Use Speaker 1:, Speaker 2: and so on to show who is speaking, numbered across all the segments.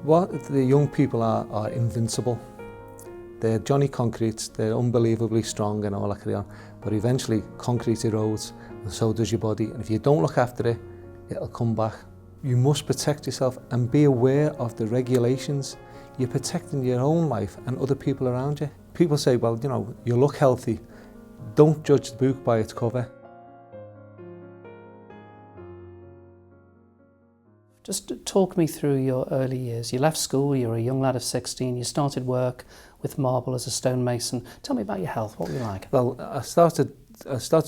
Speaker 1: What the young people are invincible. They're Johnny Concretes, they're unbelievably strong and all that carry on, but eventually concrete erodes and so does your body, and if you don't look after it, it'll come back. You must protect yourself and be aware of the regulations. You're protecting your own life and other people around you. People say, well, you know, you look healthy. Don't judge the book by its cover.
Speaker 2: Just talk me through your early years. You left school, you were a young lad of 16, you started work with marble as a stonemason. Tell me about your health, what were you like?
Speaker 1: Well, I started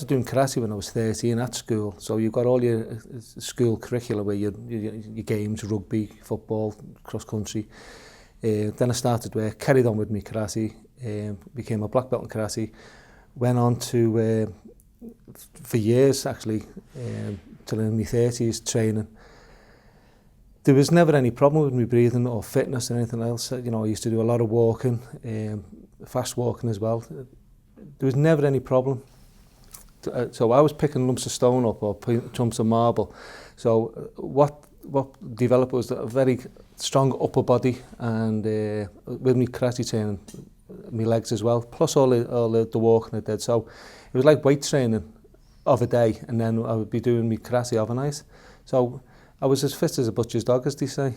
Speaker 1: doing karate when I was 13 at school. So you've got all your school curricula where your games, rugby, football, cross country. Then I started work, carried on with my karate, became a black belt in karate, went on to, for years actually, till in my 30s training. There was never any problem with me breathing or fitness or anything else. You know, I used to do a lot of walking, fast walking as well. There was never any problem. So I was picking lumps of stone up or chunks of marble. So what developed was a very strong upper body, and with me karate training, my legs as well, plus all the walking I did. So it was like weight training of a day, and then I would be doing my karate overnight. So I was as fit as a butcher's dog, as they say.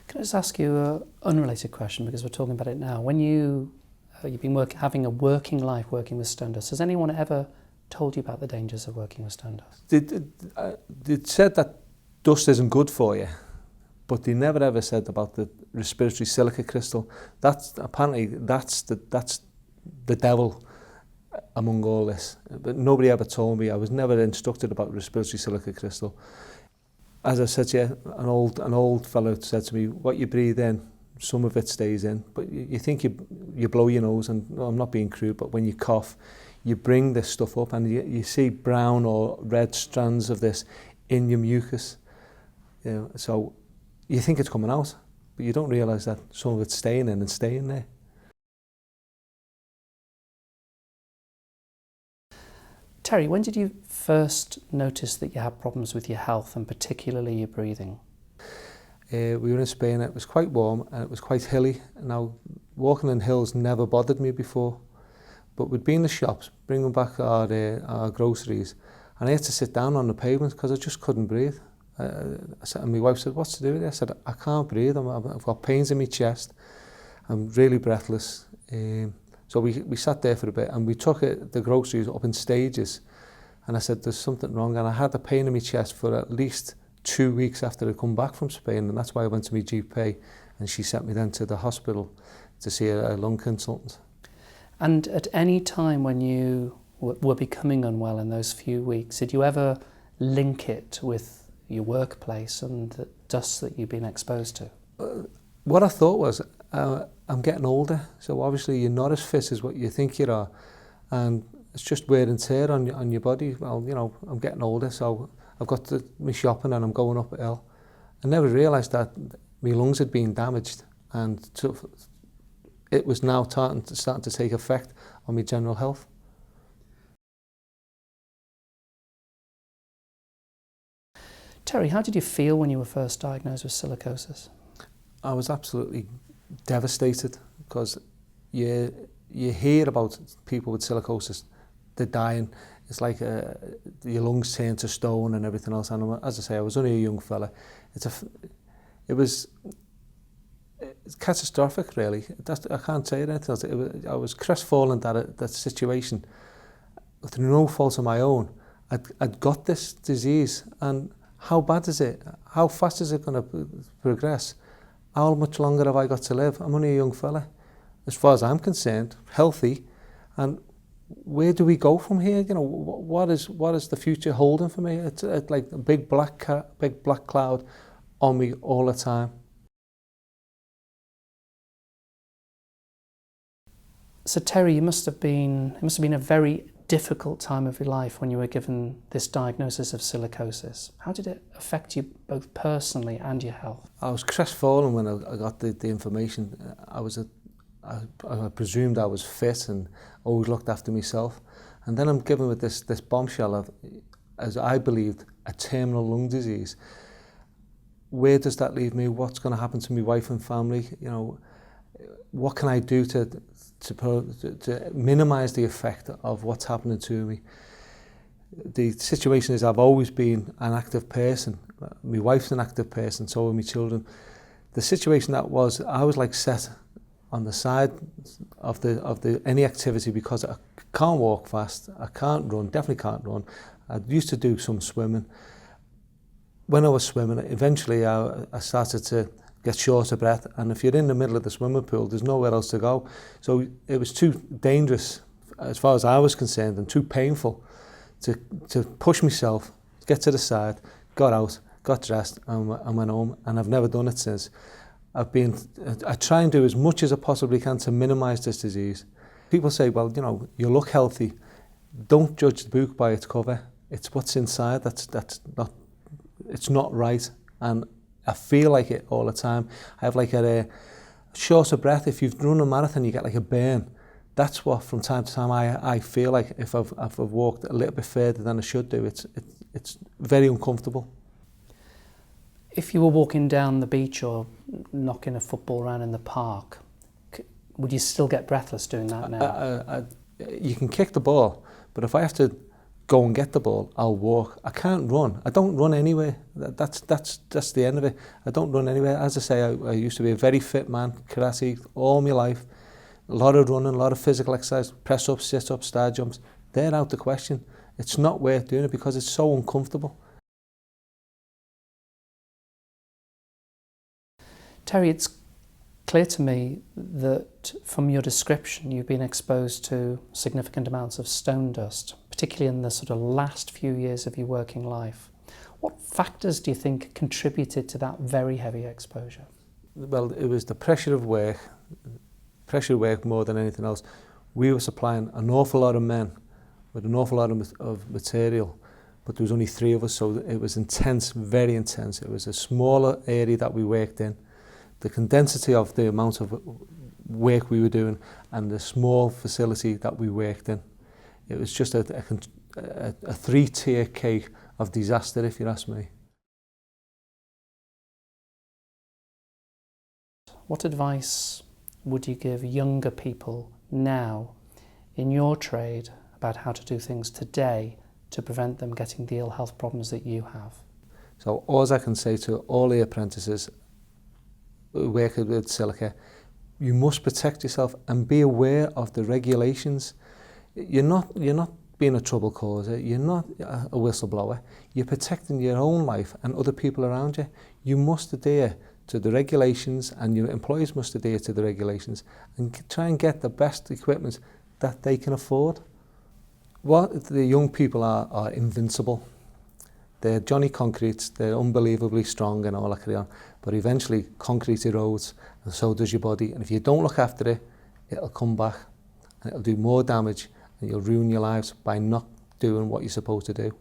Speaker 2: Can I just ask you an unrelated question, because we're talking about it now. When you've been having a working life working with stone dust, has anyone ever told you about the dangers of working with stone dust?
Speaker 1: They said that dust isn't good for you, but they never ever said about the respiratory silica crystal. That's the devil among all this, but nobody ever told me. I was never instructed about respiratory silica crystal. As I said to you, an old fellow said to me, what you breathe in, some of it stays in, but you think you blow your nose, and no, I'm not being crude, but when you cough, you bring this stuff up, and you see brown or red strands of this in your mucus. You know, so you think it's coming out, but you don't realise that some of it's staying in and staying there.
Speaker 2: Terry, when did you first notice that you had problems with your health, and particularly your breathing?
Speaker 1: We were in Spain, it was quite warm and it was quite hilly. Now, walking in hills never bothered me before, but we'd be in the shops, bringing back our groceries, and I had to sit down on the pavement because I just couldn't breathe. And my wife said, what's to do with it? I said, I can't breathe, I've got pains in my chest, I'm really breathless. So we sat there for a bit, and we took the groceries up in stages, and I said, there's something wrong, and I had the pain in my chest for at least 2 weeks after I'd come back from Spain, and that's why I went to my GP, and she sent me then to the hospital to see a lung consultant.
Speaker 2: And at any time when you were becoming unwell in those few weeks, did you ever link it with your workplace and the dust that you've been exposed to?
Speaker 1: What I thought was, I'm getting older, so obviously you're not as fit as what you think you are, and it's just wear and tear on your body. Well, you know, I'm getting older, so I've got my shopping and I'm going up a hill. I never realised that my lungs had been damaged, and it was now starting to take effect on my general health.
Speaker 2: Terry, how did you feel when you were first diagnosed with silicosis?
Speaker 1: I was absolutely devastated, because you hear about people with silicosis, they're dying. It's like your lungs turn to stone and everything else. And as I say, I was only a young fella. It's catastrophic, really. I can't say anything else. I was crestfallen at that situation, through no fault of my own. I'd got this disease, and how bad is it? How fast is it going to progress? How much longer have I got to live? I'm only a young fella, as far as I'm concerned, healthy, and where do we go from here? You know, what is the future holding for me? It's like a big black cloud on me all the time.
Speaker 2: So Terry, it must have been a very difficult time of your life when you were given this diagnosis of silicosis. How did it affect you both personally and your health? I
Speaker 1: was crestfallen when I got the information. I presumed I was fit and always looked after myself. And then I'm given with this bombshell of, as I believed, a terminal lung disease. Where does that leave me? What's going to happen to my wife and family? You know, what can I do to minimise the effect of what's happening to me? The situation is I've always been an active person. My wife's an active person, so are my children. The situation I was like set on the side of any activity because I can't walk fast, I can't run, definitely can't run. I used to do some swimming. When I was swimming, eventually I started to get short of breath, and if you're in the middle of the swimming pool, there's nowhere else to go. So it was too dangerous as far as I was concerned, and too painful to push myself, get to the side, got out, got dressed and went home, and I've never done it since. I try and do as much as I possibly can to minimise this disease. People say, well, you know, you look healthy. Don't judge the book by its cover. It's what's inside it's not right. And I feel like it all the time. I have like a short of breath. If you've run a marathon, you get like a burn. That's what from time to time I feel like if I've walked a little bit further than I should do. It's very uncomfortable.
Speaker 2: If you were walking down the beach or knocking a football around in the park, would you still get breathless doing that now?
Speaker 1: You can kick the ball, but if I have to go and get the ball, I'll walk. I can't run. I don't run anywhere. That's the end of it. I don't run anywhere. As I say, I used to be a very fit man, karate all my life. A lot of running, a lot of physical exercise, press-ups, sit-ups, star jumps. They're out the question. It's not worth doing it because it's so uncomfortable.
Speaker 2: Terry, it's clear to me that from your description you've been exposed to significant amounts of stone dust, particularly in the sort of last few years of your working life. What factors do you think contributed to that very heavy exposure?
Speaker 1: Well, it was the pressure of work more than anything else. We were supplying an awful lot of men with an awful lot of material, but there was only 3 of us, so it was intense, very intense. It was a smaller area that we worked in. The condensity of the amount of work we were doing and the small facility that we worked in. It was just a 3-tier cake of disaster, if you ask me.
Speaker 2: What advice would you give younger people now in your trade about how to do things today to prevent them getting the ill health problems that you have?
Speaker 1: So all I can say to all the apprentices working with Silica, you must protect yourself and be aware of the regulations. You're not being a trouble causer, you're not a whistleblower, you're protecting your own life and other people around you. You must adhere to the regulations, and your employees must adhere to the regulations, and try and get the best equipment that they can afford. What the young people are invincible. They're Johnny Concretes, they're unbelievably strong and all that carry on, but eventually concrete erodes, and so does your body, and if you don't look after it, it'll come back and it'll do more damage, and you'll ruin your lives by not doing what you're supposed to do.